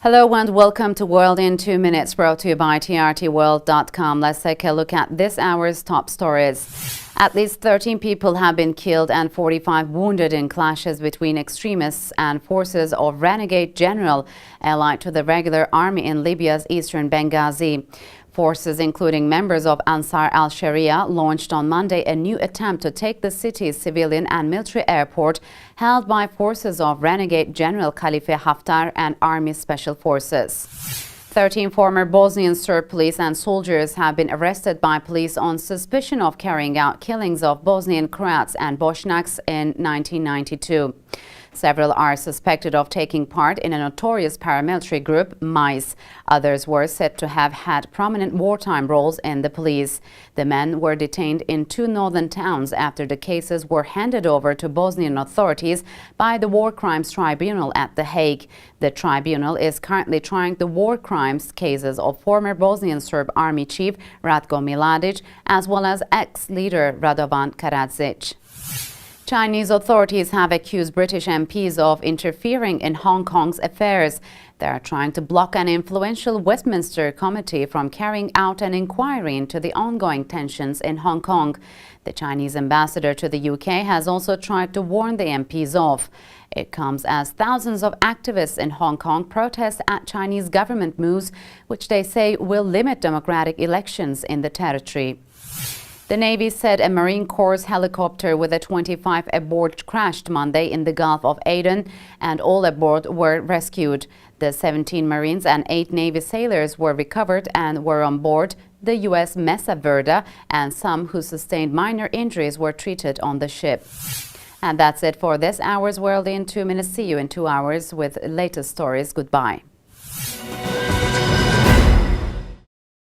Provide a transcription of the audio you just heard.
Hello and welcome to World in 2 Minutes, brought to you by trtworld.com. Let's take a look at this hour's top stories. At least 13 people have been killed and 45 wounded in clashes between extremists and forces of renegade general allied to the regular army in Libya's eastern Benghazi. Forces, including members of Ansar al-Sharia, launched on Monday a new attempt to take the city's civilian and military airport held by forces of renegade General Khalifa Haftar and Army Special Forces. 13 former Bosnian Serb police and soldiers have been arrested by police on suspicion of carrying out killings of Bosnian Croats and Bosniaks in 1992. Several are suspected of taking part in a notorious paramilitary group, MICE. Others were said to have had prominent wartime roles in the police. The men were detained in 2 northern towns after the cases were handed over to Bosnian authorities by the War Crimes Tribunal at The Hague. The tribunal is currently trying the war crimes cases of former Bosnian Serb Army Chief Ratko Mladic as well as ex-leader Radovan Karadzic. Chinese authorities have accused British MPs of interfering in Hong Kong's affairs. They are trying to block an influential Westminster committee from carrying out an inquiry into the ongoing tensions in Hong Kong. The Chinese ambassador to the UK has also tried to warn the MPs off. It comes as thousands of activists in Hong Kong protest at Chinese government moves, which they say will limit democratic elections in the territory. The Navy said a Marine Corps helicopter with a 25 aboard crashed Monday in the Gulf of Aden, and all aboard were rescued. The 17 Marines and 8 Navy sailors were recovered and were on board the U.S. Mesa Verde, and some who sustained minor injuries were treated on the ship. And that's it for this hour's World in 2 Minutes. See you in 2 hours with latest stories. Goodbye.